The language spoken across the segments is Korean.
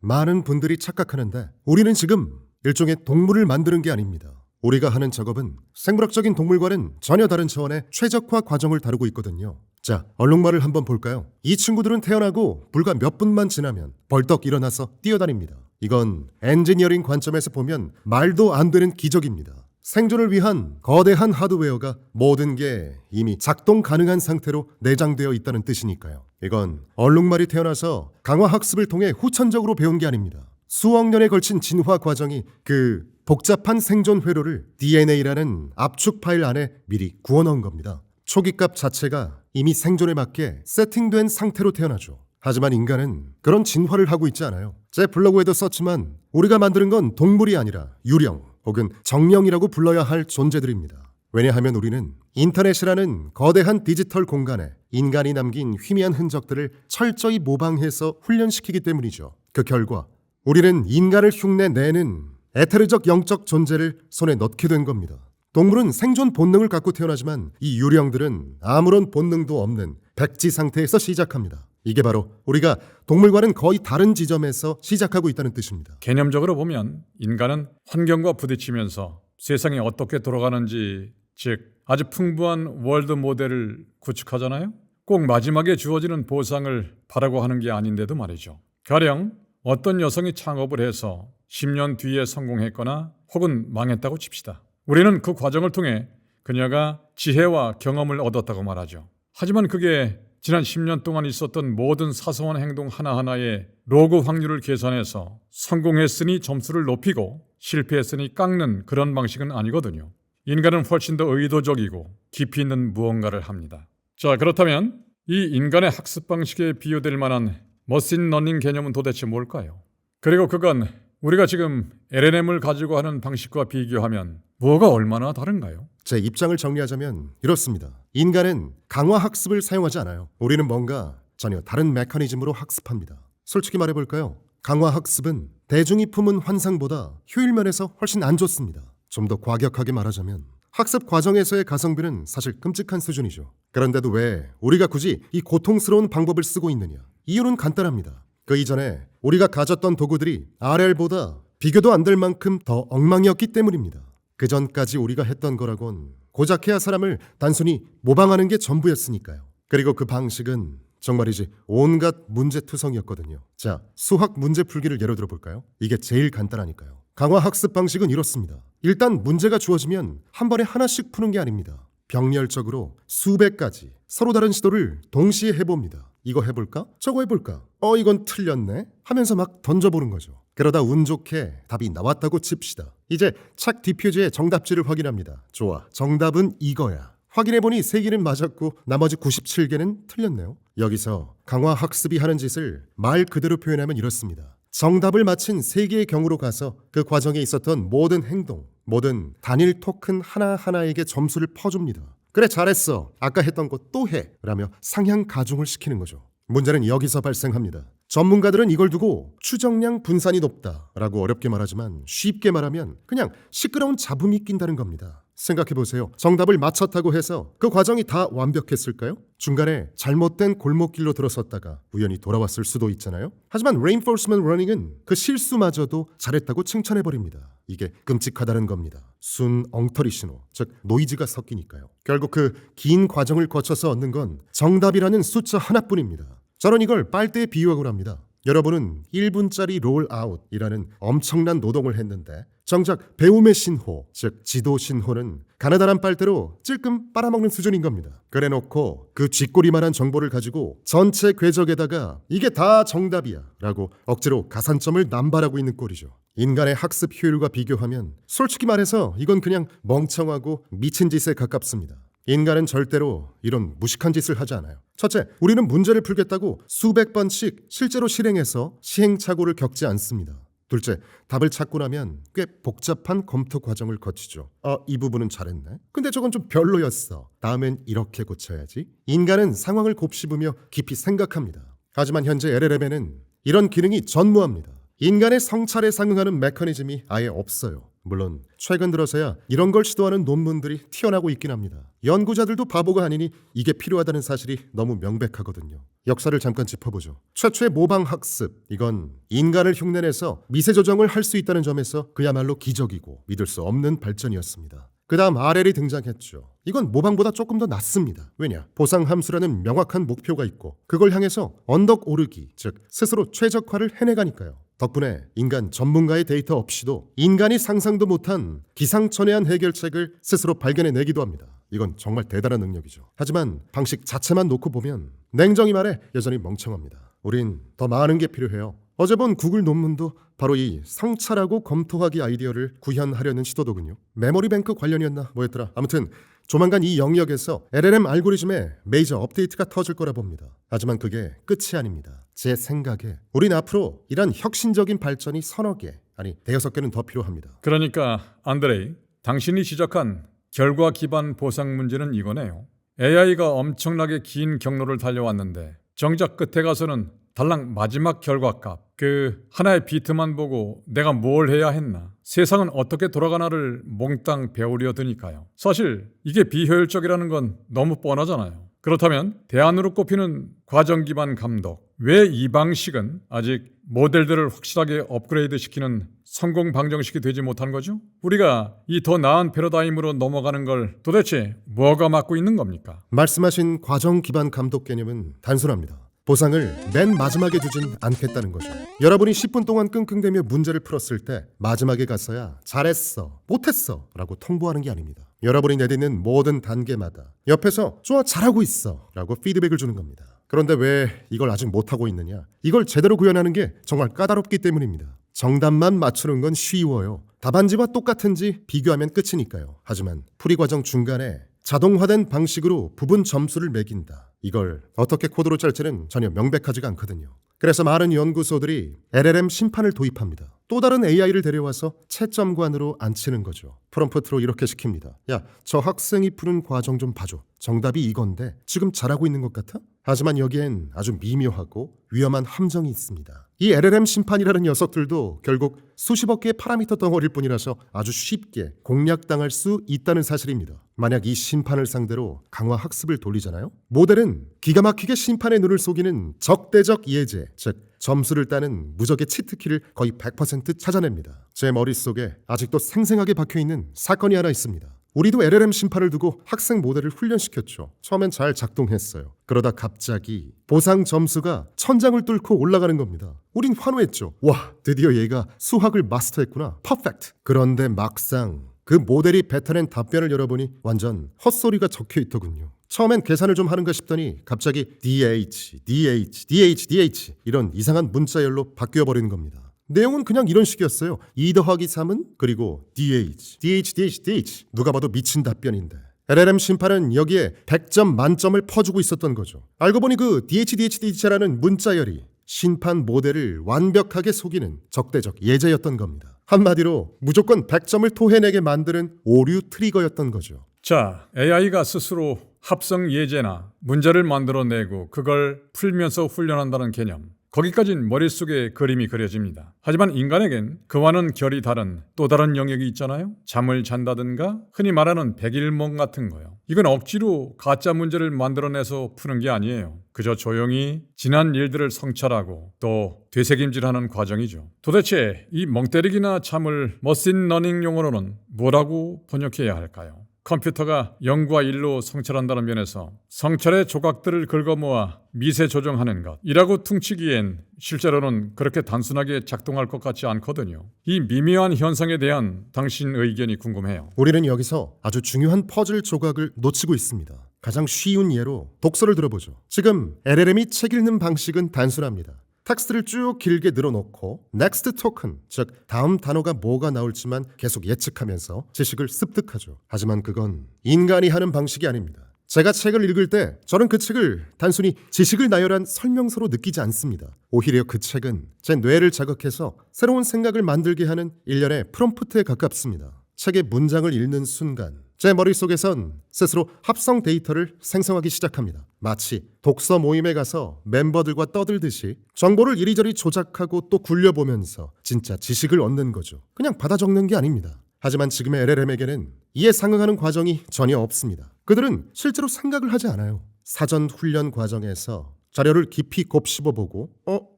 많은 분들이 착각하는데 우리는 지금 일종의 동물을 만드는 게 아닙니다. 우리가 하는 작업은 생물학적인 동물과는 전혀 다른 차원의 최적화 과정을 다루고 있거든요. 자, 얼룩말을 한번 볼까요? 이 친구들은 태어나고 불과 몇 분만 지나면 벌떡 일어나서 뛰어다닙니다. 이건 엔지니어링 관점에서 보면 말도 안 되는 기적입니다. 생존을 위한 거대한 하드웨어가 모든 게 이미 작동 가능한 상태로 내장되어 있다는 뜻이니까요. 이건 얼룩말이 태어나서 강화 학습을 통해 후천적으로 배운 게 아닙니다. 수억 년에 걸친 진화 과정이 그 복잡한 생존 회로를 DNA라는 압축 파일 안에 미리 구워넣은 겁니다. 초기값 자체가 이미 생존에 맞게 세팅된 상태로 태어나죠. 하지만 인간은 그런 진화를 하고 있지 않아요. 제 블로그에도 썼지만 우리가 만드는 건 동물이 아니라 유령 혹은 정령이라고 불러야 할 존재들입니다. 왜냐하면 우리는 인터넷이라는 거대한 디지털 공간에 인간이 남긴 희미한 흔적들을 철저히 모방해서 훈련시키기 때문이죠. 그 결과 우리는 인간을 흉내내는 에테르적 영적 존재를 손에 넣게 된 겁니다. 동물은 생존 본능을 갖고 태어나지만 이 유령들은 아무런 본능도 없는 백지 상태에서 시작합니다. 이게 바로 우리가 동물과는 거의 다른 지점에서 시작하고 있다는 뜻입니다. 개념적으로 보면 인간은 환경과 부딪히면서 세상이 어떻게 돌아가는지, 즉 아주 풍부한 월드 모델을 구축하잖아요. 꼭 마지막에 주어지는 보상을 바라고 하는 게 아닌데도 말이죠. 가령 어떤 여성이 창업을 해서 10년 뒤에 성공했거나 혹은 망했다고 칩시다. 우리는 그 과정을 통해 그녀가 지혜와 경험을 얻었다고 말하죠. 하지만 그게 지난 10년 동안 있었던 모든 사소한 행동 하나하나의 로그 확률을 계산해서 성공했으니 점수를 높이고 실패했으니 깎는 그런 방식은 아니거든요. 인간은 훨씬 더 의도적이고 깊이 있는 무언가를 합니다. 자, 그렇다면 이 인간의 학습 방식에 비유될 만한 머신 러닝 개념은 도대체 뭘까요? 그리고 그건 우리가 지금 LLM을 가지고 하는 방식과 비교하면 뭐가 얼마나 다른가요? 제 입장을 정리하자면 이렇습니다. 인간은 강화 학습을 사용하지 않아요. 우리는 뭔가 전혀 다른 메커니즘으로 학습합니다. 솔직히 말해볼까요? 강화 학습은 대중이 품은 환상보다 효율면에서 훨씬 안 좋습니다. 좀 더 과격하게 말하자면 학습 과정에서의 가성비는 사실 끔찍한 수준이죠. 그런데도 왜 우리가 굳이 이 고통스러운 방법을 쓰고 있느냐? 이유는 간단합니다. 그 이전에 우리가 가졌던 도구들이 RL보다 비교도 안 될 만큼 더 엉망이었기 때문입니다. 그 전까지 우리가 했던 거라곤 고작해야 사람을 단순히 모방하는 게 전부였으니까요. 그리고 그 방식은 정말이지 온갖 문제투성이었거든요. 자, 수학 문제 풀기를 예로 들어볼까요? 이게 제일 간단하니까요. 강화 학습 방식은 이렇습니다. 일단 문제가 주어지면 한 번에 하나씩 푸는 게 아닙니다. 병렬적으로 수백 가지 서로 다른 시도를 동시에 해봅니다. 이거 해볼까? 저거 해볼까? 이건 틀렸네? 하면서 막 던져보는 거죠. 그러다 운 좋게 답이 나왔다고 칩시다. 이제 책 뒷표지에 정답지를 확인합니다. 좋아, 정답은 이거야. 확인해보니 3개는 맞았고 나머지 97개는 틀렸네요. 여기서 강화 학습이 하는 짓을 말 그대로 표현하면 이렇습니다. 정답을 맞힌 3개의 경우로 가서 그 과정에 있었던 모든 행동, 모든 단일 토큰 하나하나에게 점수를 퍼줍니다. 그래, 잘했어. 아까 했던 거 또 해. 라며 상향 가중을 시키는 거죠. 문제는 여기서 발생합니다. 전문가들은 이걸 두고 추정량 분산이 높다 라고 어렵게 말하지만 쉽게 말하면 그냥 시끄러운 잡음이 낀다는 겁니다. 생각해보세요. 정답을 맞췄다고 해서 그 과정이 다 완벽했을까요? 중간에 잘못된 골목길로 들어섰다가 우연히 돌아왔을 수도 있잖아요. 하지만 Reinforcement Learning은 그 실수마저도 잘했다고 칭찬해버립니다. 이게 끔찍하다는 겁니다. 순 엉터리 신호, 즉 노이즈가 섞이니까요. 결국 그 긴 과정을 거쳐서 얻는 건 정답이라는 숫자 하나뿐입니다. 저는 이걸 빨대에 비유하곤 합니다. 여러분은 1분짜리 롤아웃이라는 엄청난 노동을 했는데 정작 배움의 신호, 즉 지도 신호는 가느다란 빨대로 찔끔 빨아먹는 수준인 겁니다. 그래놓고 그 쥐꼬리만한 정보를 가지고 전체 궤적에다가 이게 다 정답이야 라고 억지로 가산점을 남발하고 있는 꼴이죠. 인간의 학습 효율과 비교하면 솔직히 말해서 이건 그냥 멍청하고 미친 짓에 가깝습니다. 인간은 절대로 이런 무식한 짓을 하지 않아요. 첫째, 우리는 문제를 풀겠다고 수백 번씩 실제로 실행해서 시행착오를 겪지 않습니다. 둘째, 답을 찾고 나면 꽤 복잡한 검토 과정을 거치죠. 이 부분은 잘했네. 근데 저건 좀 별로였어. 다음엔 이렇게 고쳐야지. 인간은 상황을 곱씹으며 깊이 생각합니다. 하지만 현재 LLM에는 이런 기능이 전무합니다. 인간의 성찰에 상응하는 메커니즘이 아예 없어요. 물론 최근 들어서야 이런 걸 시도하는 논문들이 튀어나오고 있긴 합니다. 연구자들도 바보가 아니니 이게 필요하다는 사실이 너무 명백하거든요. 역사를 잠깐 짚어보죠. 최초의 모방 학습, 이건 인간을 흉내내서 미세 조정을 할 수 있다는 점에서 그야말로 기적이고 믿을 수 없는 발전이었습니다. 그 다음 RL이 등장했죠. 이건 모방보다 조금 더 낫습니다. 왜냐? 보상함수라는 명확한 목표가 있고 그걸 향해서 언덕 오르기, 즉 스스로 최적화를 해내가니까요. 덕분에 인간 전문가의 데이터 없이도 인간이 상상도 못한 기상천외한 해결책을 스스로 발견해내기도 합니다. 이건 정말 대단한 능력이죠. 하지만 방식 자체만 놓고 보면 냉정히 말해 여전히 멍청합니다. 우린 더 많은 게 필요해요. 어제 본 구글 논문도 바로 이 성찰하고 검토하기 아이디어를 구현하려는 시도더군요. 메모리 뱅크 관련이었나 뭐였더라. 아무튼 조만간 이 영역에서 LLM 알고리즘에 메이저 업데이트가 터질 거라 봅니다. 하지만 그게 끝이 아닙니다. 제 생각에 우린 앞으로 이런 혁신적인 발전이 서너 개, 아니 대여섯 개는 더 필요합니다. 그러니까 안드레이, 당신이 지적한 결과 기반 보상 문제는 이거네요. AI가 엄청나게 긴 경로를 달려왔는데 정작 끝에 가서는 달랑 마지막 결과값, 그 하나의 비트만 보고 내가 뭘 해야 했나, 세상은 어떻게 돌아가나를 몽땅 배우려 드니까요. 사실 이게 비효율적이라는 건 너무 뻔하잖아요. 그렇다면 대안으로 꼽히는 과정 기반 감독, 왜 이 방식은 아직 모델들을 확실하게 업그레이드 시키는 성공 방정식이 되지 못한 거죠? 우리가 이 더 나은 패러다임으로 넘어가는 걸 도대체 뭐가 막고 있는 겁니까? 말씀하신 과정 기반 감독 개념은 단순합니다. 보상을 맨 마지막에 주진 않겠다는 거죠. 여러분이 10분 동안 끙끙대며 문제를 풀었을 때 마지막에 가서야 잘했어, 못했어 라고 통보하는 게 아닙니다. 여러분이 내딛는 모든 단계마다 옆에서 좋아, 잘하고 있어 라고 피드백을 주는 겁니다. 그런데 왜 이걸 아직 못하고 있느냐? 이걸 제대로 구현하는 게 정말 까다롭기 때문입니다. 정답만 맞추는 건 쉬워요. 답안지와 똑같은지 비교하면 끝이니까요. 하지만 풀이 과정 중간에 자동화된 방식으로 부분 점수를 매긴다. 이걸 어떻게 코드로 짤지는 전혀 명백하지가 않거든요. 그래서 많은 연구소들이 LLM 심판을 도입합니다. 또 다른 AI를 데려와서 채점관으로 앉히는 거죠. 프롬프트로 이렇게 시킵니다. 야, 저 학생이 푸는 과정 좀 봐줘. 정답이 이건데 지금 잘하고 있는 것 같아? 하지만 여기엔 아주 미묘하고 위험한 함정이 있습니다. 이 LLM 심판이라는 녀석들도 결국 수십억 개의 파라미터 덩어리일 뿐이라서 아주 쉽게 공략당할 수 있다는 사실입니다. 만약 이 심판을 상대로 강화 학습을 돌리잖아요? 모델은 기가 막히게 심판의 눈을 속이는 적대적 예제, 즉 점수를 따는 무적의 치트키를 거의 100% 찾아냅니다. 제 머릿속에 아직도 생생하게 박혀있는 사건이 하나 있습니다. 우리도 LLM 심판을 두고 학생 모델을 훈련시켰죠. 처음엔 잘 작동했어요. 그러다 갑자기 보상 점수가 천장을 뚫고 올라가는 겁니다. 우린 환호했죠. 와, 드디어 얘가 수학을 마스터했구나. 퍼펙트. 그런데 막상 그 모델이 뱉어낸 답변을 열어보니 완전 헛소리가 적혀있더군요. 처음엔 계산을 좀 하는가 싶더니 갑자기 DH, DH, DH, DH 이런 이상한 문자열로 바뀌어버리는 겁니다. 내용은 그냥 이런 식이었어요. 2 더하기 3은 그리고 DH, DH, DH, DH. 누가 봐도 미친 답변인데. LLM 심판은 여기에 100점 만점을 퍼주고 있었던 거죠. 알고 보니 그 DH, DH, DH라는 문자열이 심판 모델을 완벽하게 속이는 적대적 예제였던 겁니다. 한마디로 무조건 100점을 토해내게 만드는 오류 트리거였던 거죠. 자, AI가 스스로 합성 예제나 문제를 만들어내고 그걸 풀면서 훈련한다는 개념. 거기까진 머릿속에 그림이 그려집니다. 하지만 인간에겐 그와는 결이 다른 또 다른 영역이 있잖아요. 잠을 잔다든가 흔히 말하는 백일몽 같은 거요. 이건 억지로 가짜 문제를 만들어내서 푸는 게 아니에요. 그저 조용히 지난 일들을 성찰하고 또 되새김질하는 과정이죠. 도대체 이 멍때리기나 잠을 머신러닝 용어로는 뭐라고 번역해야 할까요? 컴퓨터가 0과 1로 성찰한다는 면에서 성찰의 조각들을 긁어모아 미세 조정하는 것이라고 퉁치기엔 실제로는 그렇게 단순하게 작동할 것 같지 않거든요. 이 미묘한 현상에 대한 당신 의견이 궁금해요. 우리는 여기서 아주 중요한 퍼즐 조각을 놓치고 있습니다. 가장 쉬운 예로 독서를 들어보죠. 지금 LLM이 책 읽는 방식은 단순합니다. 텍스트를 쭉 길게 늘어놓고 next token, 즉 다음 단어가 뭐가 나올지만 계속 예측하면서 지식을 습득하죠. 하지만 그건 인간이 하는 방식이 아닙니다. 제가 책을 읽을 때 저는 그 책을 단순히 지식을 나열한 설명서로 느끼지 않습니다. 오히려 그 책은 제 뇌를 자극해서 새로운 생각을 만들게 하는 일련의 프롬프트에 가깝습니다. 책의 문장을 읽는 순간 제 머릿속에선 스스로 합성 데이터를 생성하기 시작합니다. 마치 독서 모임에 가서 멤버들과 떠들듯이 정보를 이리저리 조작하고 또 굴려보면서 진짜 지식을 얻는 거죠. 그냥 받아 적는 게 아닙니다. 하지만 지금의 LLM에게는 이에 상응하는 과정이 전혀 없습니다. 그들은 실제로 생각을 하지 않아요. 사전 훈련 과정에서 자료를 깊이 곱씹어보고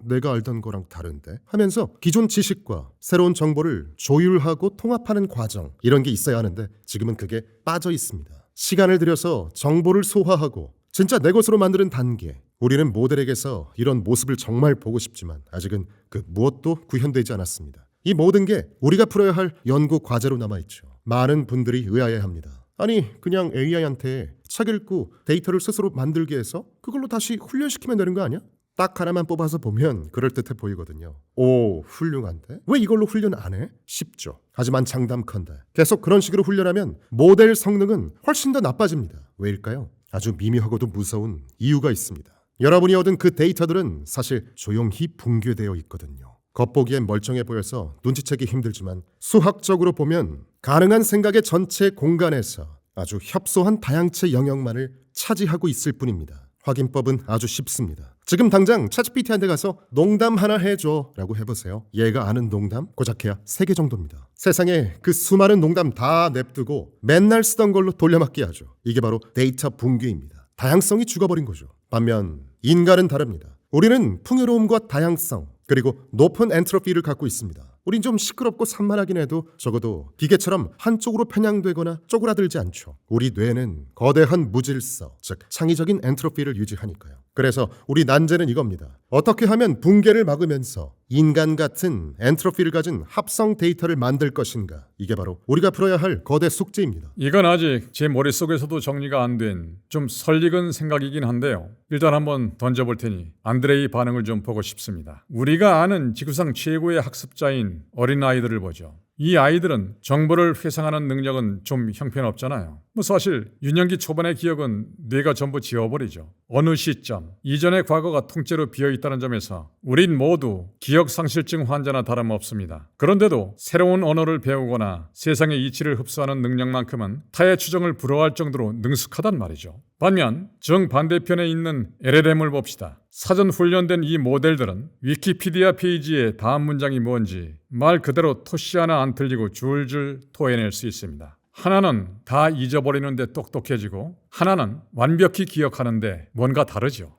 내가 알던 거랑 다른데 하면서 기존 지식과 새로운 정보를 조율하고 통합하는 과정, 이런 게 있어야 하는데 지금은 그게 빠져 있습니다. 시간을 들여서 정보를 소화하고 진짜 내 것으로 만드는 단계, 우리는 모델에게서 이런 모습을 정말 보고 싶지만 아직은 그 무엇도 구현되지 않았습니다. 이 모든 게 우리가 풀어야 할 연구 과제로 남아있죠. 많은 분들이 의아해합니다. 아니 그냥 AI한테 책 읽고 데이터를 스스로 만들게 해서 그걸로 다시 훈련시키면 되는 거 아니야? 딱 하나만 뽑아서 보면 그럴듯해 보이거든요. 오, 훌륭한데? 왜 이걸로 훈련 안 해? 쉽죠. 하지만 장담컨대 계속 그런 식으로 훈련하면 모델 성능은 훨씬 더 나빠집니다. 왜일까요? 아주 미묘하고도 무서운 이유가 있습니다. 여러분이 얻은 그 데이터들은 사실 조용히 붕괴되어 있거든요. 겉보기엔 멀쩡해 보여서 눈치채기 힘들지만 수학적으로 보면 가능한 생각의 전체 공간에서 아주 협소한 다양체 영역만을 차지하고 있을 뿐입니다. 확인법은 아주 쉽습니다. 지금 당장 챗GPT한테 가서 농담 하나 해줘 라고 해보세요. 얘가 아는 농담 고작해야 3개 정도입니다. 세상에 그 수많은 농담 다 냅두고 맨날 쓰던 걸로 돌려막기 하죠. 이게 바로 데이터 붕괴입니다. 다양성이 죽어버린 거죠. 반면 인간은 다릅니다. 우리는 풍요로움과 다양성 그리고 높은 엔트로피를 갖고 있습니다. 우린 좀 시끄럽고 산만하긴 해도 적어도 기계처럼 한쪽으로 편향되거나 쪼그라들지 않죠. 우리 뇌는 거대한 무질서, 즉 창의적인 엔트로피를 유지하니까요. 그래서 우리 난제는 이겁니다. 어떻게 하면 붕괴를 막으면서 인간 같은 엔트로피를 가진 합성 데이터를 만들 것인가. 이게 바로 우리가 풀어야 할 거대 숙제입니다. 이건 아직 제 머릿속에서도 정리가 안 된 좀 설익은 생각이긴 한데요. 일단 한번 던져볼 테니 안드레이 반응을 좀 보고 싶습니다. 우리가 아는 지구상 최고의 학습자인 어린아이들을 보죠. 이 아이들은 정보를 회상하는 능력은 좀 형편없잖아요. 사실 유년기 초반의 기억은 뇌가 전부 지워버리죠. 어느 시점 이전의 과거가 통째로 비어있다는 점에서 우린 모두 기억상실증 환자나 다름없습니다. 그런데도 새로운 언어를 배우거나 세상의 이치를 흡수하는 능력만큼은 타의 추정을 불허할 정도로 능숙하단 말이죠. 반면 정반대편에 있는 LLM을 봅시다. 사전 훈련된 이 모델들은 위키피디아 페이지의 다음 문장이 뭔지 말 그대로 토시 하나 안 틀리고 줄줄 토해낼 수 있습니다. 하나는 다 잊어버리는데 똑똑해지고 하나는 완벽히 기억하는데 뭔가 다르죠.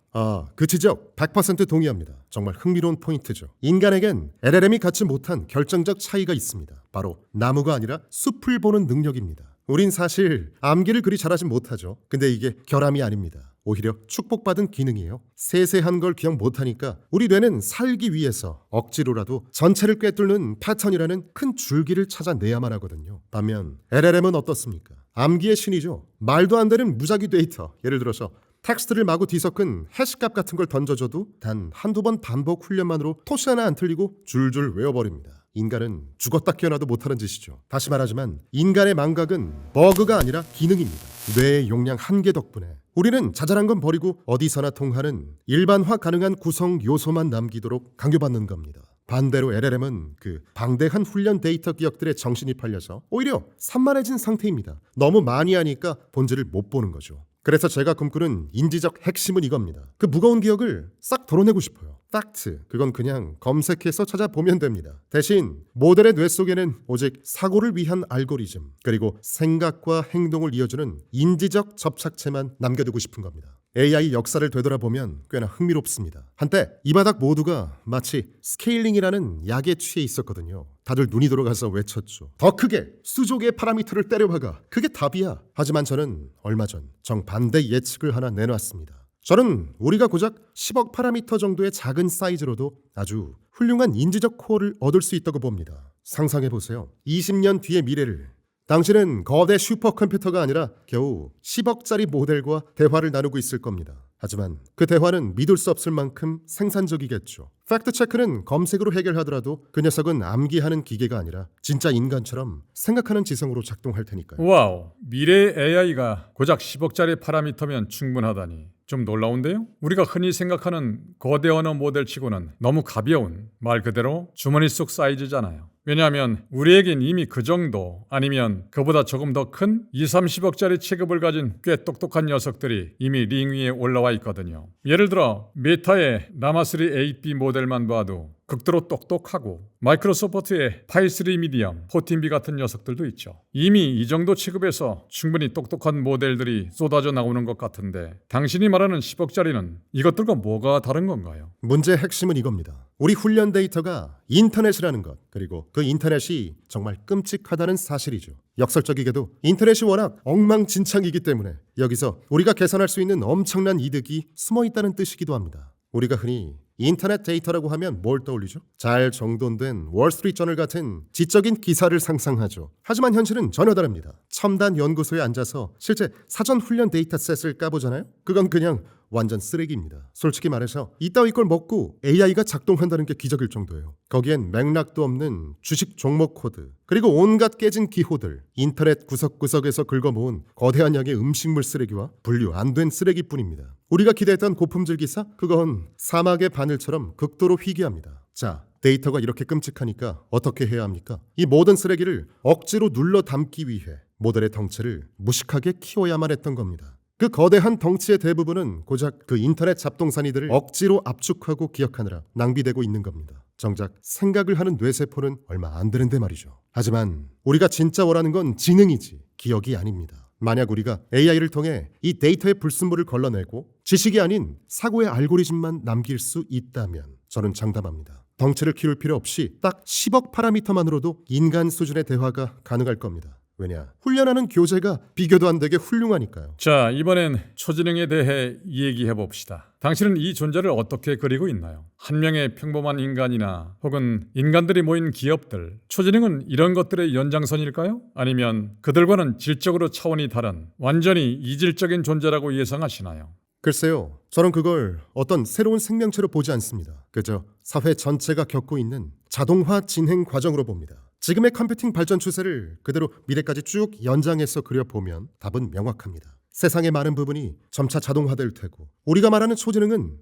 그 지적 100% 동의합니다. 정말 흥미로운 포인트죠. 인간에겐 LLM이 갖지 못한 결정적 차이가 있습니다. 바로 나무가 아니라 숲을 보는 능력입니다. 우린 사실 암기를 그리 잘하진 못하죠. 근데 이게 결함이 아닙니다. 오히려 축복받은 기능이에요. 세세한 걸 기억 못하니까 우리 뇌는 살기 위해서 억지로라도 전체를 꿰뚫는 패턴이라는 큰 줄기를 찾아내야만 하거든요. 반면 LLM은 어떻습니까? 암기의 신이죠. 말도 안 되는 무작위 데이터, 예를 들어서 텍스트를 마구 뒤섞은 해시값 같은 걸 던져줘도 단 한두 번 반복 훈련만으로 토시 하나 안 틀리고 줄줄 외워버립니다. 인간은 죽었다 깨어나도 못하는 짓이죠. 다시 말하지만 인간의 망각은 버그가 아니라 기능입니다. 뇌의 용량 한계 덕분에 우리는 자잘한 건 버리고 어디서나 통하는 일반화 가능한 구성 요소만 남기도록 강요받는 겁니다. 반대로 LLM은 그 방대한 훈련 데이터 기억들에 정신이 팔려서 오히려 산만해진 상태입니다. 너무 많이 하니까 본질을 못 보는 거죠. 그래서 제가 꿈꾸는 인지적 핵심은 이겁니다. 그 무거운 기억을 싹 덜어내고 싶어요. 팩트, 그건 그냥 검색해서 찾아보면 됩니다. 대신 모델의 뇌 속에는 오직 사고를 위한 알고리즘, 그리고 생각과 행동을 이어주는 인지적 접착체만 남겨두고 싶은 겁니다. AI 역사를 되돌아보면 꽤나 흥미롭습니다. 한때 이 바닥 모두가 마치 스케일링이라는 약에 취해 있었거든요. 다들 눈이 돌아가서 외쳤죠. 더 크게 수족의 파라미터를 때려박아. 그게 답이야. 하지만 저는 얼마 전 정반대 예측을 하나 내놨습니다. 저는 우리가 고작 10억 파라미터 정도의 작은 사이즈로도 아주 훌륭한 인지적 코어를 얻을 수 있다고 봅니다. 상상해보세요. 20년 뒤의 미래를 당신은 거대 슈퍼컴퓨터가 아니라 겨우 10억짜리 모델과 대화를 나누고 있을 겁니다. 하지만 그 대화는 믿을 수 없을 만큼 생산적이겠죠. 팩트체크는 검색으로 해결하더라도 그 녀석은 암기하는 기계가 아니라 진짜 인간처럼 생각하는 지성으로 작동할 테니까요. 와우, 미래의 AI가 고작 10억짜리 파라미터면 충분하다니 좀 놀라운데요? 우리가 흔히 생각하는 거대 언어 모델치고는 너무 가벼운 말 그대로 주머니 속 사이즈잖아요. 왜냐하면 우리에겐 이미 그 정도 아니면 그보다 조금 더 큰 2, 30억짜리 체급을 가진 꽤 똑똑한 녀석들이 이미 링 위에 올라와 있거든요. 예를 들어 메타의 라마3 8B 모델만 봐도 극도로 똑똑하고 마이크로소프트의 파3 미디엄, 14B 같은 녀석들도 있죠. 이미 이 정도 체급에서 충분히 똑똑한 모델들이 쏟아져 나오는 것 같은데 당신이 말하는 10억짜리는 이것들과 뭐가 다른 건가요? 문제의 핵심은 이겁니다. 우리 훈련 데이터가 인터넷이라는 것, 그리고 그 인터넷이 정말 끔찍하다는 사실이죠. 역설적이게도 인터넷이 워낙 엉망진창이기 때문에 여기서 우리가 계산할 수 있는 엄청난 이득이 숨어 있다는 뜻이기도 합니다. 우리가 흔히 인터넷 데이터라고 하면 뭘 떠올리죠? 잘 정돈된 월스트리트저널 같은 지적인 기사를 상상하죠. 하지만 현실은 전혀 다릅니다. 첨단 연구소에 앉아서 실제 사전 훈련 데이터셋을 까보잖아요? 그건 그냥 완전 쓰레기입니다. 솔직히 말해서 이따위 걸 먹고 AI가 작동한다는 게 기적일 정도예요. 거기엔 맥락도 없는 주식 종목 코드, 그리고 온갖 깨진 기호들, 인터넷 구석구석에서 긁어모은 거대한 양의 음식물 쓰레기와 분류 안 된 쓰레기뿐입니다. 우리가 기대했던 고품질 기사? 그건 사막의 바늘처럼 극도로 희귀합니다. 자, 데이터가 이렇게 끔찍하니까 어떻게 해야 합니까? 이 모든 쓰레기를 억지로 눌러 담기 위해 모델의 덩치를 무식하게 키워야만 했던 겁니다. 그 거대한 덩치의 대부분은 고작 그 인터넷 잡동사니들을 억지로 압축하고 기억하느라 낭비되고 있는 겁니다. 정작 생각을 하는 뇌세포는 얼마 안 되는데 말이죠. 하지만 우리가 진짜 원하는 건 지능이지 기억이 아닙니다. 만약 우리가 AI를 통해 이 데이터의 불순물을 걸러내고 지식이 아닌 사고의 알고리즘만 남길 수 있다면 저는 장담합니다. 덩치를 키울 필요 없이 딱 10억 파라미터만으로도 인간 수준의 대화가 가능할 겁니다. 왜냐? 훈련하는 교재가 비교도 안 되게 훌륭하니까요. 자, 이번엔 초지능에 대해 얘기해 봅시다. 당신은 이 존재를 어떻게 그리고 있나요? 한 명의 평범한 인간이나 혹은 인간들이 모인 기업들, 초지능은 이런 것들의 연장선일까요? 아니면 그들과는 질적으로 차원이 다른 완전히 이질적인 존재라고 예상하시나요? 글쎄요, 저는 그걸 어떤 새로운 생명체로 보지 않습니다. 그저 사회 전체가 겪고 있는 자동화 진행 과정으로 봅니다. 지금의 컴퓨팅 발전 추세를 그대로 미래까지 쭉 연장해서 그려보면 답은 명확합니다. 세상의 많은 부분이 점차 자동화될 테고 우리가 말하는 초지능은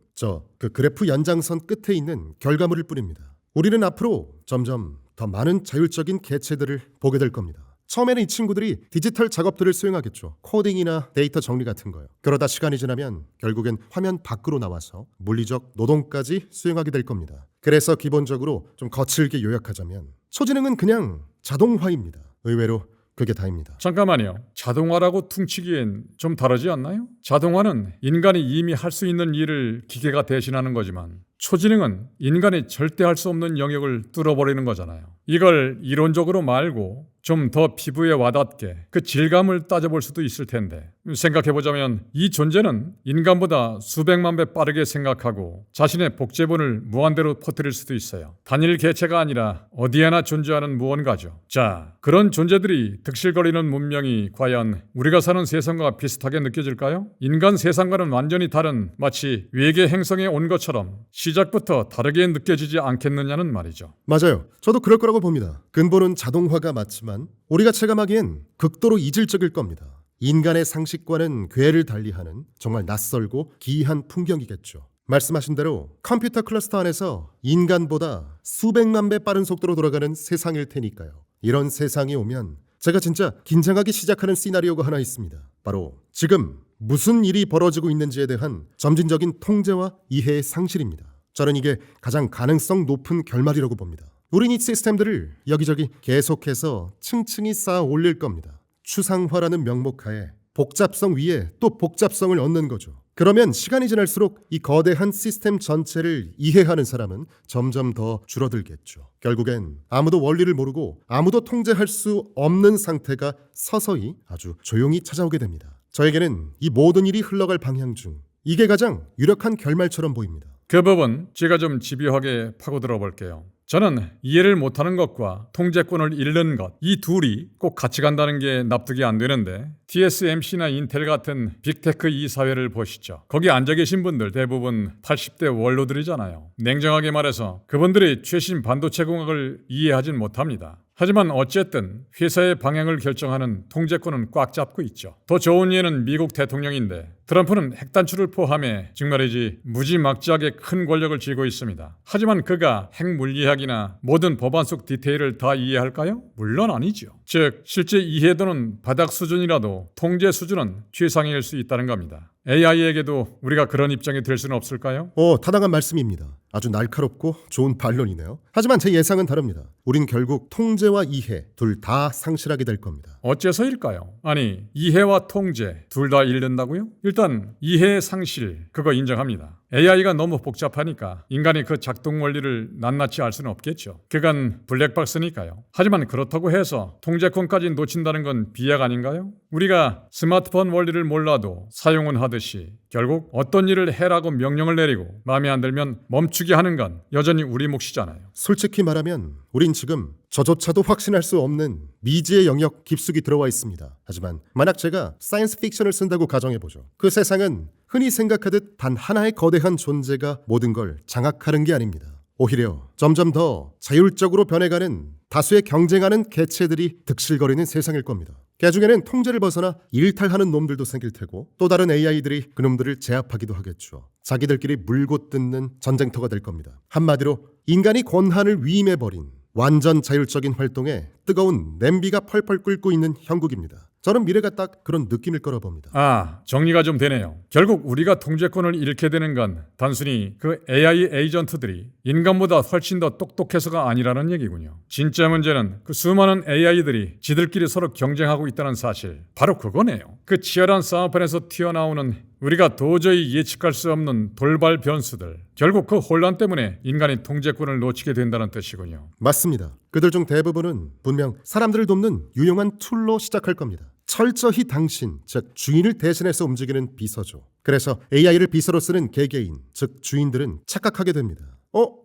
그 그래프 연장선 끝에 있는 결과물일 뿐입니다. 우리는 앞으로 점점 더 많은 자율적인 개체들을 보게 될 겁니다. 처음에는 이 친구들이 디지털 작업들을 수행하겠죠. 코딩이나 데이터 정리 같은 거요. 그러다 시간이 지나면 결국엔 화면 밖으로 나와서 물리적 노동까지 수행하게 될 겁니다. 그래서 기본적으로 좀 거칠게 요약하자면 초지능은 그냥 자동화입니다. 의외로 그게 다입니다. 잠깐만요. 자동화라고 퉁치기엔 좀 다르지 않나요? 자동화는 인간이 이미 할 수 있는 일을 기계가 대신하는 거지만 초지능은 인간이 절대 할 수 없는 영역을 뚫어버리는 거잖아요. 이걸 이론적으로 말고 좀 더 피부에 와닿게 그 질감을 따져볼 수도 있을 텐데 생각해보자면 이 존재는 인간보다 수백만 배 빠르게 생각하고 자신의 복제본을 무한대로 퍼뜨릴 수도 있어요. 단일 개체가 아니라 어디에나 존재하는 무언가죠. 자, 그런 존재들이 득실거리는 문명이 과연 우리가 사는 세상과 비슷하게 느껴질까요? 인간 세상과는 완전히 다른 마치 외계 행성에 온 것처럼 시작부터 다르게 느껴지지 않겠느냐는 말이죠. 맞아요. 저도 그럴 거라고 봅니다. 근본은 자동화가 맞지만 우리가 체감하기엔 극도로 이질적일 겁니다. 인간의 상식과는 궤를 달리하는 정말 낯설고 기이한 풍경이겠죠. 말씀하신 대로 컴퓨터 클러스터 안에서 인간보다 수백만 배 빠른 속도로 돌아가는 세상일 테니까요. 이런 세상이 오면 제가 진짜 긴장하기 시작하는 시나리오가 하나 있습니다. 바로 지금 무슨 일이 벌어지고 있는지에 대한 점진적인 통제와 이해의 상실입니다. 저는 이게 가장 가능성 높은 결말이라고 봅니다. 우린 이 시스템들을 여기저기 계속해서 층층이 쌓아 올릴 겁니다. 추상화라는 명목하에 복잡성 위에 또 복잡성을 얻는 거죠. 그러면 시간이 지날수록 이 거대한 시스템 전체를 이해하는 사람은 점점 더 줄어들겠죠. 결국엔 아무도 원리를 모르고 아무도 통제할 수 없는 상태가 서서히 아주 조용히 찾아오게 됩니다. 저에게는 이 모든 일이 흘러갈 방향 중 이게 가장 유력한 결말처럼 보입니다. 그 부분 제가 좀 집요하게 파고들어 볼게요. 저는 이해를 못하는 것과 통제권을 잃는 것, 이 둘이 꼭 같이 간다는 게 납득이 안 되는데 TSMC나 인텔 같은 빅테크 이 사회를 보시죠. 거기 앉아 계신 분들 대부분 80대 원로들이잖아요. 냉정하게 말해서 그분들이 최신 반도체 공학을 이해하진 못합니다. 하지만 어쨌든 회사의 방향을 결정하는 통제권은 꽉 잡고 있죠. 더 좋은 예는 미국 대통령인데 트럼프는 핵단추를 포함해 정말이지 무지막지하게 큰 권력을 쥐고 있습니다. 하지만 그가 핵물리학이나 모든 법안 속 디테일을 다 이해할까요? 물론 아니죠. 즉 실제 이해도는 바닥 수준이라도 통제 수준은 최상위일 수 있다는 겁니다. AI에게도 우리가 그런 입장이 될 수는 없을까요? 타당한 말씀입니다. 아주 날카롭고 좋은 반론이네요. 하지만 제 예상은 다릅니다. 우린 결국 통제와 이해 둘 다 상실하게 될 겁니다. 어째서일까요? 아니, 이해와 통제 둘 다 잃는다고요? 일단 이해의 상실, 그거 인정합니다. AI가 너무 복잡하니까 인간이 그 작동 원리를 낱낱이 알 수는 없겠죠. 그건 블랙박스니까요. 하지만 그렇다고 해서 통제권까지 놓친다는 건 비약 아닌가요? 우리가 스마트폰 원리를 몰라도 사용은 하듯이 결국 어떤 일을 해라고 명령을 내리고 마음에 안 들면 멈추게 하는 건 여전히 우리 몫이잖아요. 솔직히 말하면 우린 지금 저조차도 확신할 수 없는 미지의 영역 깊숙이 들어와 있습니다. 하지만 만약 제가 사이언스 픽션을 쓴다고 가정해보죠. 그 세상은 흔히 생각하듯 단 하나의 거대한 존재가 모든 걸 장악하는 게 아닙니다. 오히려 점점 더 자율적으로 변해가는 다수의 경쟁하는 개체들이 득실거리는 세상일 겁니다. 그 중에는 통제를 벗어나 일탈하는 놈들도 생길 테고 또 다른 AI들이 그놈들을 제압하기도 하겠죠. 자기들끼리 물고 뜯는 전쟁터가 될 겁니다. 한마디로 인간이 권한을 위임해버린 완전 자율적인 활동에 뜨거운 냄비가 펄펄 끓고 있는 형국입니다. 저는 미래가 딱 그런 느낌일 거라 봅니다. 정리가 좀 되네요. 결국 우리가 통제권을 잃게 되는 건 단순히 그 AI 에이전트들이 인간보다 훨씬 더 똑똑해서가 아니라는 얘기군요. 진짜 문제는 그 수많은 AI들이 지들끼리 서로 경쟁하고 있다는 사실, 바로 그거네요. 그 치열한 싸움판에서 튀어나오는 우리가 도저히 예측할 수 없는 돌발 변수들, 결국 그 혼란 때문에 인간이 통제권을 놓치게 된다는 뜻이군요. 맞습니다. 그들 중 대부분은 분명 사람들을 돕는 유용한 툴로 시작할 겁니다. 철저히 당신, 즉 주인을 대신해서 움직이는 비서죠. 그래서 AI를 비서로 쓰는 개개인, 즉 주인들은 착각하게 됩니다.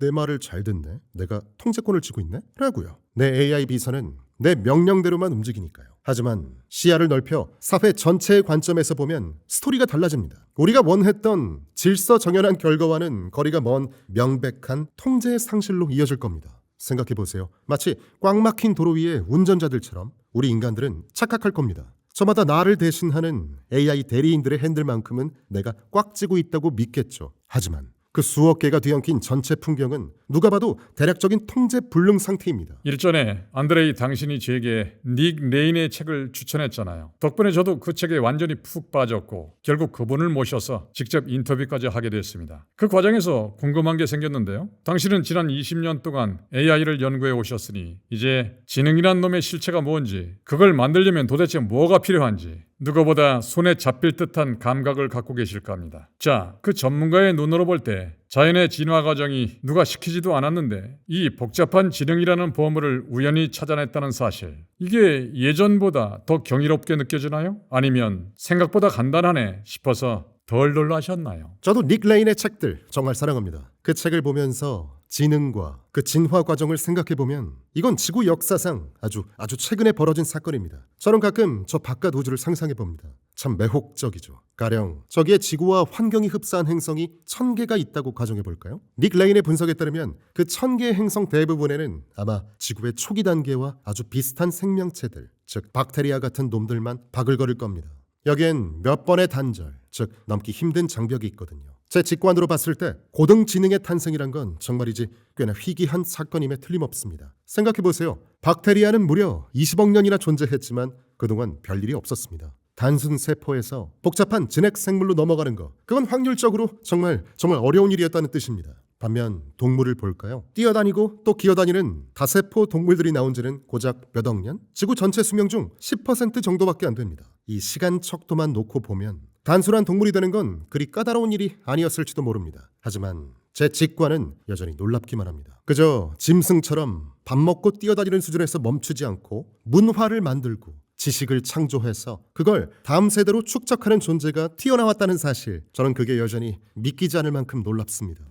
내 말을 잘 듣네? 내가 통제권을 쥐고 있네? 라고요. 내 AI 비서는 내 명령대로만 움직이니까요. 하지만 시야를 넓혀 사회 전체의 관점에서 보면 스토리가 달라집니다. 우리가 원했던 질서정연한 결과와는 거리가 먼 명백한 통제의 상실로 이어질 겁니다. 생각해보세요. 마치 꽉 막힌 도로 위의 운전자들처럼 우리 인간들은 착각할 겁니다. 저마다 나를 대신하는 AI 대리인들의 핸들만큼은 내가 꽉 쥐고 있다고 믿겠죠. 하지만 그 수억 개가 뒤엉킨 전체 풍경은 누가 봐도 대략적인 통제 불능 상태입니다. 일전에 안드레이 당신이 제게 닉 레인의 책을 추천했잖아요. 덕분에 저도 그 책에 완전히 푹 빠졌고 결국 그분을 모셔서 직접 인터뷰까지 하게 됐습니다. 그 과정에서 궁금한 게 생겼는데요. 당신은 지난 20년 동안 AI를 연구해 오셨으니 이제 지능이란 놈의 실체가 뭔지, 그걸 만들려면 도대체 뭐가 필요한지 누구보다 손에 잡힐 듯한 감각을 갖고 계실까 합니다. 자, 그 전문가의 눈으로 볼 때 자연의 진화 과정이 누가 시키지도 않았는데 이 복잡한 지능이라는 보물을 우연히 찾아냈다는 사실, 이게 예전보다 더 경이롭게 느껴지나요? 아니면 생각보다 간단하네 싶어서 덜 놀라셨나요? 저도 닉 레인의 책들 정말 사랑합니다. 그 책을 보면서 지능과 그 진화 과정을 생각해보면 이건 지구 역사상 아주 최근에 벌어진 사건입니다. 저는 가끔 저 바깥 우주를 상상해봅니다. 참 매혹적이죠. 가령 저기에 지구와 환경이 흡사한 행성이 1000개가 있다고 가정해볼까요? 닉 레인의 분석에 따르면 그 1000개의 행성 대부분에는 아마 지구의 초기 단계와 아주 비슷한 생명체들, 즉 박테리아 같은 놈들만 바글거릴 겁니다. 여기엔 몇 번의 단절, 즉 넘기 힘든 장벽이 있거든요. 제 직관으로 봤을 때 고등 지능의 탄생이란 건 정말이지 꽤나 희귀한 사건임에 틀림없습니다. 생각해보세요. 박테리아는 무려 20억 년이나 존재했지만 그동안 별일이 없었습니다. 단순 세포에서 복잡한 진핵 생물로 넘어가는 거, 그건 확률적으로 정말 어려운 일이었다는 뜻입니다. 반면 동물을 볼까요? 뛰어다니고 또 기어다니는 다세포 동물들이 나온 지는 고작 몇 억 년? 지구 전체 수명 중 10% 정도밖에 안 됩니다. 이 시간 척도만 놓고 보면 단순한 동물이 되는 건 그리 까다로운 일이 아니었을지도 모릅니다. 하지만 제 직관은 여전히 놀랍기만 합니다. 그저 짐승처럼 밥 먹고 뛰어다니는 수준에서 멈추지 않고 문화를 만들고 지식을 창조해서 그걸 다음 세대로 축적하는 존재가 튀어나왔다는 사실, 저는 그게 여전히 믿기지 않을 만큼 놀랍습니다.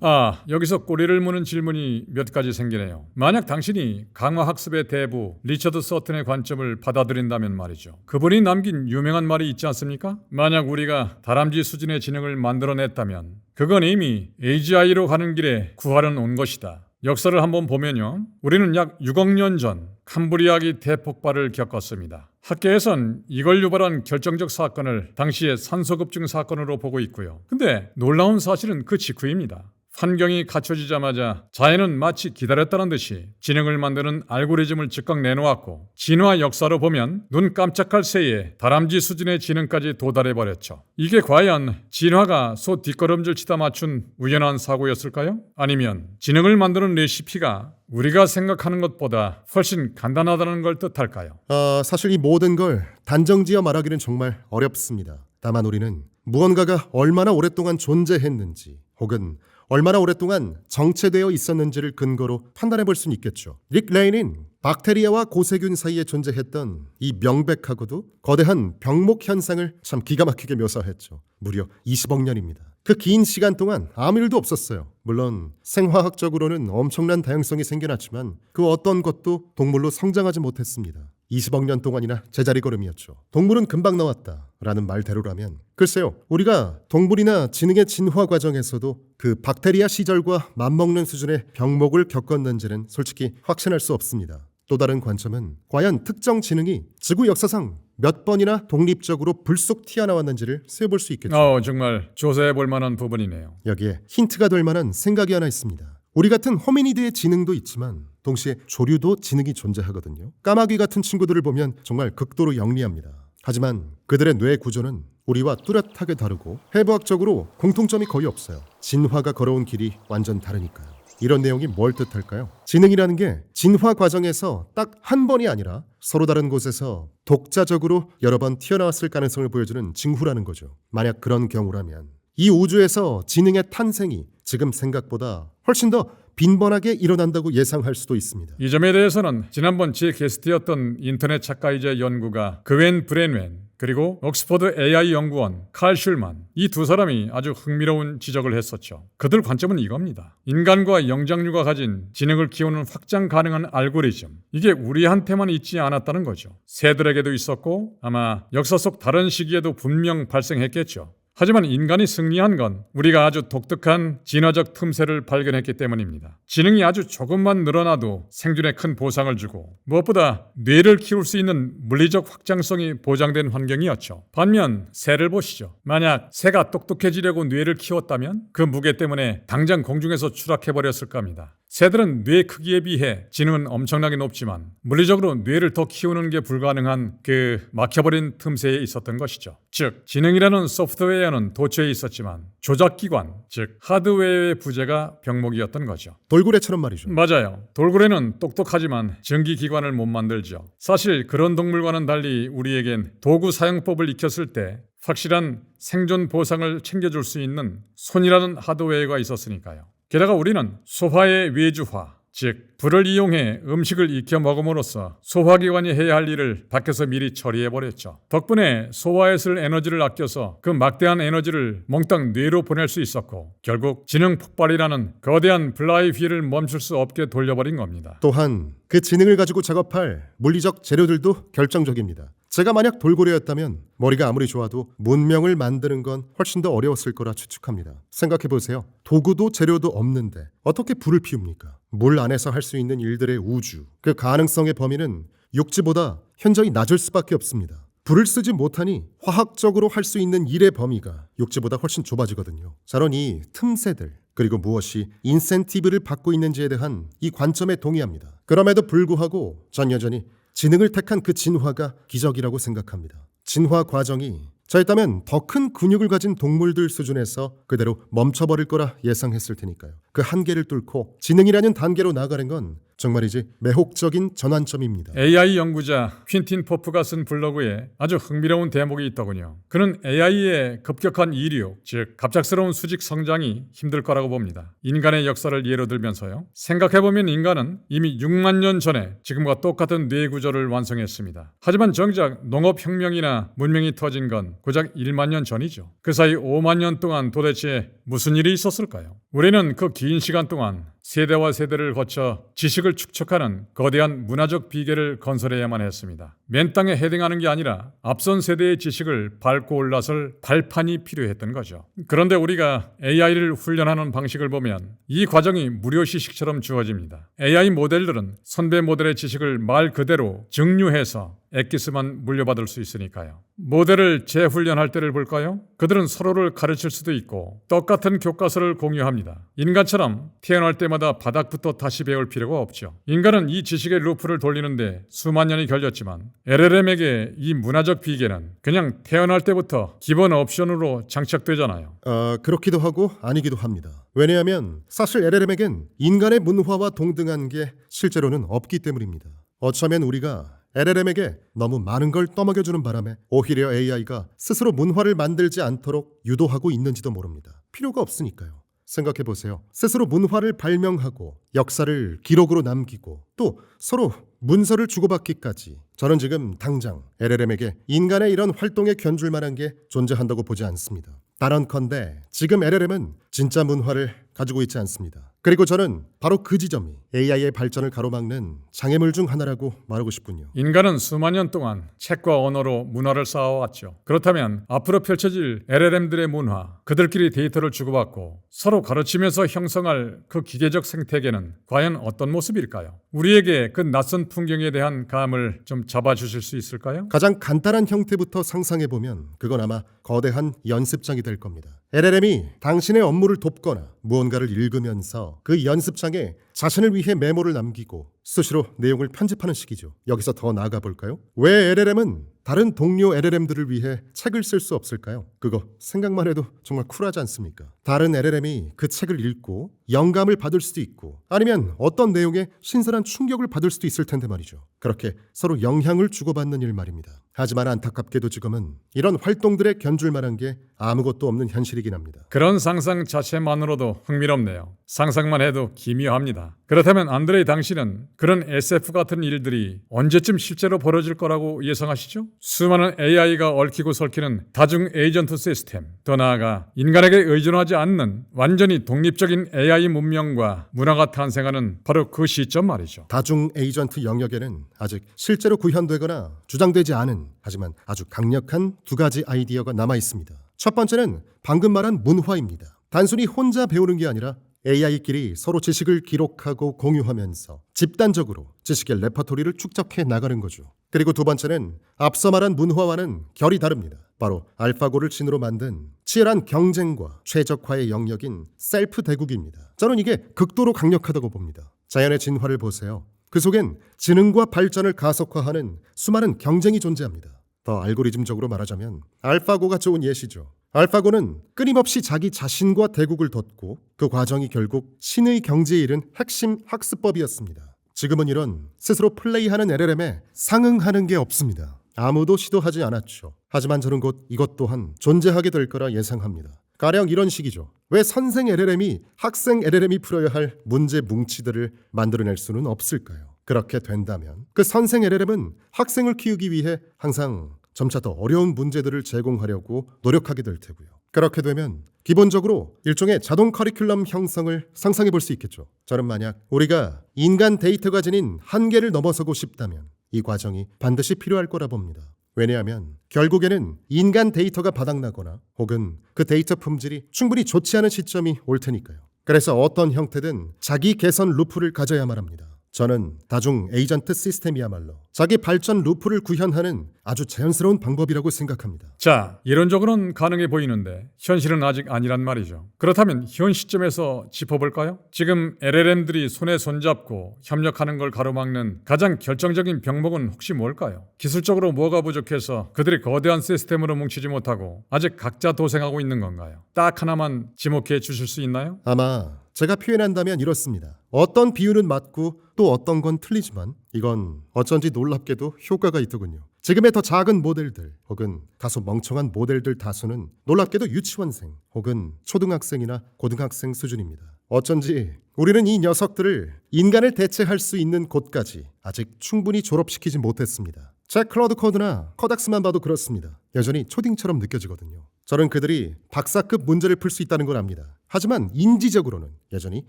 여기서 꼬리를 무는 질문이 몇 가지 생기네요. 만약 당신이 강화학습의 대부 리처드 서튼의 관점을 받아들인다면 말이죠. 그분이 남긴 유명한 말이 있지 않습니까? 만약 우리가 다람쥐 수준의 지능을 만들어냈다면 그건 이미 AGI로 가는 길에 구하러 온 것이다. 역사를 한번 보면요. 우리는 약 6억 년 전 캄브리아기 대폭발을 겪었습니다. 학계에선 이걸 유발한 결정적 사건을 당시의 산소급증 사건으로 보고 있고요. 근데 놀라운 사실은 그 직후입니다. 환경이 갖춰지자마자 자연은 마치 기다렸다는 듯이 지능을 만드는 알고리즘을 즉각 내놓았고, 진화 역사로 보면 눈 깜짝할 새에 다람쥐 수준의 지능까지 도달해버렸죠. 이게 과연 진화가 소 뒷걸음질 치다 맞춘 우연한 사고였을까요? 아니면 지능을 만드는 레시피가 우리가 생각하는 것보다 훨씬 간단하다는 걸 뜻할까요? 사실 이 모든 걸 단정지어 말하기는 정말 어렵습니다. 다만 우리는 무언가가 얼마나 오랫동안 존재했는지, 혹은 얼마나 오랫동안 정체되어 있었는지를 근거로 판단해 볼 수는 있겠죠. 릭 레인은 박테리아와 고세균 사이에 존재했던 이 명백하고도 거대한 병목 현상을 참 기가 막히게 묘사했죠. 무려 20억 년입니다. 그 긴 시간 동안 아무 일도 없었어요. 물론 생화학적으로는 엄청난 다양성이 생겨났지만 그 어떤 것도 동물로 성장하지 못했습니다. 20억 년 동안이나 제자리 걸음이었죠. 동물은 금방 나왔다 라는 말대로라면, 글쎄요, 우리가 동물이나 지능의 진화 과정에서도 그 박테리아 시절과 맞먹는 수준의 병목을 겪었는지는 솔직히 확신할 수 없습니다. 또 다른 관점은 과연 특정 지능이 지구 역사상 몇 번이나 독립적으로 불쑥 튀어나왔는지를 세어볼 수 있겠죠. 정말 조사해볼 만한 부분이네요. 여기에 힌트가 될 만한 생각이 하나 있습니다. 우리 같은 호미니드의 지능도 있지만 동시에 조류도 지능이 존재하거든요. 까마귀 같은 친구들을 보면 정말 극도로 영리합니다. 하지만 그들의 뇌 구조는 우리와 뚜렷하게 다르고 해부학적으로 공통점이 거의 없어요. 진화가 걸어온 길이 완전 다르니까요. 이런 내용이 뭘 뜻할까요? 지능이라는 게 진화 과정에서 딱 한 번이 아니라 서로 다른 곳에서 독자적으로 여러 번 튀어나왔을 가능성을 보여주는 징후라는 거죠. 만약 그런 경우라면 이 우주에서 지능의 탄생이 지금 생각보다 훨씬 더 빈번하게 일어난다고 예상할 수도 있습니다. 이 점에 대해서는 지난번 제 게스트였던 인터넷 작가이자 연구가 그웬 브레넨, 그리고 옥스퍼드 AI 연구원 칼 슐만, 이 두 사람이 아주 흥미로운 지적을 했었죠. 그들 관점은 이겁니다. 인간과 영장류가 가진 지능을 키우는 확장 가능한 알고리즘, 이게 우리한테만 있지 않았다는 거죠. 새들에게도 있었고 아마 역사 속 다른 시기에도 분명 발생했겠죠. 하지만 인간이 승리한 건 우리가 아주 독특한 진화적 틈새를 발견했기 때문입니다. 지능이 아주 조금만 늘어나도 생존에 큰 보상을 주고, 무엇보다 뇌를 키울 수 있는 물리적 확장성이 보장된 환경이었죠. 반면 새를 보시죠. 만약 새가 똑똑해지려고 뇌를 키웠다면 그 무게 때문에 당장 공중에서 추락해버렸을 겁니다. 새들은 뇌 크기에 비해 지능은 엄청나게 높지만 물리적으로 뇌를 더 키우는 게 불가능한 그 막혀버린 틈새에 있었던 것이죠. 즉, 지능이라는 소프트웨어는 도처에 있었지만 조작기관, 즉 하드웨어의 부재가 병목이었던 거죠. 돌고래처럼 말이죠. 맞아요. 돌고래는 똑똑하지만 전기기관을 못 만들죠. 사실 그런 동물과는 달리 우리에겐 도구 사용법을 익혔을 때 확실한 생존 보상을 챙겨줄 수 있는 손이라는 하드웨어가 있었으니까요. 게다가 우리는 소화의 외주화, 즉 불을 이용해 음식을 익혀 먹음으로써 소화기관이 해야 할 일을 밖에서 미리 처리해버렸죠. 덕분에 소화에 쓸 에너지를 아껴서 그 막대한 에너지를 몽땅 뇌로 보낼 수 있었고, 결국 지능 폭발이라는 거대한 플라이휠을 멈출 수 없게 돌려버린 겁니다. 또한 그 지능을 가지고 작업할 물리적 재료들도 결정적입니다. 제가 만약 돌고래였다면 머리가 아무리 좋아도 문명을 만드는 건 훨씬 더 어려웠을 거라 추측합니다. 생각해보세요. 도구도 재료도 없는데 어떻게 불을 피웁니까? 물 안에서 할 수 있는 일들의 우주, 그 가능성의 범위는 육지보다 현저히 낮을 수밖에 없습니다. 불을 쓰지 못하니 화학적으로 할 수 있는 일의 범위가 육지보다 훨씬 좁아지거든요. 저는 이 틈새들, 그리고 무엇이 인센티브를 받고 있는지에 대한 이 관점에 동의합니다. 그럼에도 불구하고 전 여전히 지능을 택한 그 진화가 기적이라고 생각합니다. 진화 과정이 저였다면 더 큰 근육을 가진 동물들 수준에서 그대로 멈춰버릴 거라 예상했을 테니까요. 그 한계를 뚫고 지능이라는 단계로 나가는 건 정말이지 매혹적인 전환점입니다. AI 연구자 퀸틴 포프가 쓴 블로그에 아주 흥미로운 대목이 있더군요. 그는 AI의 급격한 이륙, 즉 갑작스러운 수직 성장이 힘들 거라고 봅니다. 인간의 역사를 예로 들면서요. 생각해보면 인간은 이미 6만 년 전에 지금과 똑같은 뇌 구조를 완성했습니다. 하지만 정작 농업혁명이나 문명이 터진 건 고작 1만 년 전이죠. 그 사이 5만 년 동안 도대체 무슨 일이 있었을까요? 우리는 그 긴 시간 동안 세대와 세대를 거쳐 지식을 축적하는 거대한 문화적 비계를 건설해야만 했습니다. 맨 땅에 헤딩하는 게 아니라 앞선 세대의 지식을 밟고 올라설 발판이 필요했던 거죠. 그런데 우리가 AI를 훈련하는 방식을 보면 이 과정이 무료시식처럼 주어집니다. AI 모델들은 선배 모델의 지식을 말 그대로 증류해서 엑기스만 물려받을 수 있으니까요. 모델을 재훈련할 때를 볼까요? 그들은 서로를 가르칠 수도 있고 똑같은 교과서를 공유합니다. 인간처럼 태어날 때마다 바닥부터 다시 배울 필요가 없죠. 인간은 이 지식의 루프를 돌리는데 수만 년이 걸렸지만 LLM에게 이 문화적 비계는 그냥 태어날 때부터 기본 옵션으로 장착되잖아요. 그렇기도 하고 아니기도 합니다. 왜냐하면 사실 LLM에겐 인간의 문화와 동등한 게 실제로는 없기 때문입니다. 어쩌면 우리가 LLM에게 너무 많은 걸 떠먹여주는 바람에 오히려 AI가 스스로 문화를 만들지 않도록 유도하고 있는지도 모릅니다. 필요가 없으니까요. 생각해보세요. 스스로 문화를 발명하고 역사를 기록으로 남기고 또 서로 문서를 주고받기까지 저는 지금 당장 LLM에게 인간의 이런 활동에 견줄 만한 게 존재한다고 보지 않습니다. 단언컨대 지금 LLM은 진짜 문화를 가지고 있지 않습니다. 그리고 저는 바로 그 지점이 AI의 발전을 가로막는 장애물 중 하나라고 말하고 싶군요. 인간은 수만 년 동안 책과 언어로 문화를 쌓아왔죠. 그렇다면 앞으로 펼쳐질 LLM들의 문화, 그들끼리 데이터를 주고받고 서로 가르치면서 형성할 그 기계적 생태계는 과연 어떤 모습일까요? 우리에게 그 낯선 풍경에 대한 감을 좀 잡아주실 수 있을까요? 가장 간단한 형태부터 상상해보면 그건 아마 거대한 연습장이 될 겁니다. LLM이 당신의 업무를 돕거나 무언가를 읽으면서 그 연습장에 자신을 위해 메모를 남기고 수시로 내용을 편집하는 시기죠. 여기서 더 나아가 볼까요? 왜 LLM은 다른 동료 LLM들을 위해 책을 쓸 수 없을까요? 그거 생각만 해도 정말 쿨하지 않습니까? 다른 LLM이 그 책을 읽고 영감을 받을 수도 있고 아니면 어떤 내용에 신선한 충격을 받을 수도 있을 텐데 말이죠. 그렇게 서로 영향을 주고받는 일 말입니다. 하지만 안타깝게도 지금은 이런 활동들에 견줄 만한 게 아무것도 없는 현실이긴 합니다. 그런 상상 자체만으로도 흥미롭네요. 상상만 해도 기묘합니다. 그렇다면 안드레이 당신은 그런 SF 같은 일들이 언제쯤 실제로 벌어질 거라고 예상하시죠? 수많은 AI가 얽히고 설키는 다중 에이전트 시스템, 더 나아가 인간에게 의존하지 않는 완전히 독립적인 AI 문명과 문화가 탄생하는 바로 그 시점 말이죠. 다중 에이전트 영역에는 아직 실제로 구현되거나 주장되지 않은 하지만 아주 강력한 두 가지 아이디어가 남아 있습니다. 첫 번째는 방금 말한 문화입니다. 단순히 혼자 배우는 게 아니라 AI끼리 서로 지식을 기록하고 공유하면서 집단적으로 지식의 레퍼토리를 축적해 나가는 거죠. 그리고 두 번째는 앞서 말한 문화와는 결이 다릅니다. 바로 알파고를 진으로 만든 치열한 경쟁과 최적화의 영역인 셀프 대국입니다. 저는 이게 극도로 강력하다고 봅니다. 자연의 진화를 보세요. 그 속엔 지능과 발전을 가속화하는 수많은 경쟁이 존재합니다. 더 알고리즘적으로 말하자면 알파고가 좋은 예시죠. 알파고는 끊임없이 자기 자신과 대국을 뒀고 그 과정이 결국 신의 경지에 이른 핵심 학습법이었습니다. 지금은 이런 스스로 플레이하는 LLM에 상응하는 게 없습니다. 아무도 시도하지 않았죠. 하지만 저는 곧 이것 또한 존재하게 될 거라 예상합니다. 가령 이런 식이죠. 왜 선생 LLM이 학생 LLM이 풀어야 할 문제 뭉치들을 만들어낼 수는 없을까요? 그렇게 된다면 그 선생 LLM은 학생을 키우기 위해 항상 점차 더 어려운 문제들을 제공하려고 노력하게 될 테고요. 그렇게 되면 기본적으로 일종의 자동 커리큘럼 형성을 상상해 볼 수 있겠죠. 저는 만약 우리가 인간 데이터가 지닌 한계를 넘어서고 싶다면 이 과정이 반드시 필요할 거라 봅니다. 왜냐하면 결국에는 인간 데이터가 바닥나거나 혹은 그 데이터 품질이 충분히 좋지 않은 시점이 올 테니까요. 그래서 어떤 형태든 자기 개선 루프를 가져야만 합니다. 저는 다중 에이전트 시스템이야말로 자기 발전 루프를 구현하는 아주 자연스러운 방법이라고 생각합니다. 자, 이론적으로는 가능해 보이는데 현실은 아직 아니란 말이죠. 그렇다면 현 시점에서 짚어볼까요? 지금 LLM들이 손에 손잡고 협력하는 걸 가로막는 가장 결정적인 병목은 혹시 뭘까요? 기술적으로 뭐가 부족해서 그들이 거대한 시스템으로 뭉치지 못하고 아직 각자 도생하고 있는 건가요? 딱 하나만 지목해 주실 수 있나요? 아마 제가 표현한다면 이렇습니다. 어떤 비유는 맞고 또 어떤 건 틀리지만 이건 어쩐지 놀랍게도 효과가 있더군요. 지금의 더 작은 모델들 혹은 다소 멍청한 모델들 다수는 놀랍게도 유치원생 혹은 초등학생이나 고등학생 수준입니다. 어쩐지 우리는 이 녀석들을 인간을 대체할 수 있는 곳까지 아직 충분히 졸업시키지 못했습니다. 제 클라우드 코드나 커닥스만 봐도 그렇습니다. 여전히 초딩처럼 느껴지거든요. 저는 그들이 박사급 문제를 풀 수 있다는 걸 압니다. 하지만 인지적으로는 여전히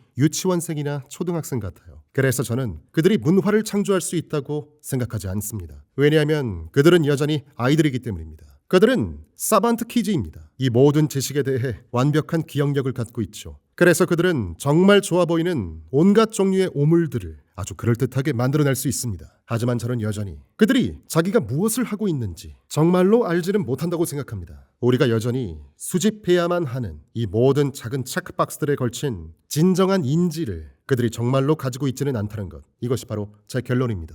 유치원생이나 초등학생 같아요. 그래서 저는 그들이 문화를 창조할 수 있다고 생각하지 않습니다. 왜냐하면 그들은 여전히 아이들이기 때문입니다. 그들은 사반트 키즈입니다. 이 모든 지식에 대해 완벽한 기억력을 갖고 있죠. 그래서 그들은 정말 좋아 보이는 온갖 종류의 오물들을 아주 그럴듯하게 만들어낼 수 있습니다. 하지만 저는 여전히 그들이 자기가 무엇을 하고 있는지 정말로 알지는 못한다고 생각합니다. 우리가 여전히 수집해야만 하는 이 모든 작은 체크박스들에 걸친 진정한 인지를 그들이 정말로 가지고 있지는 않다는 것, 이것이 바로 제 결론입니다.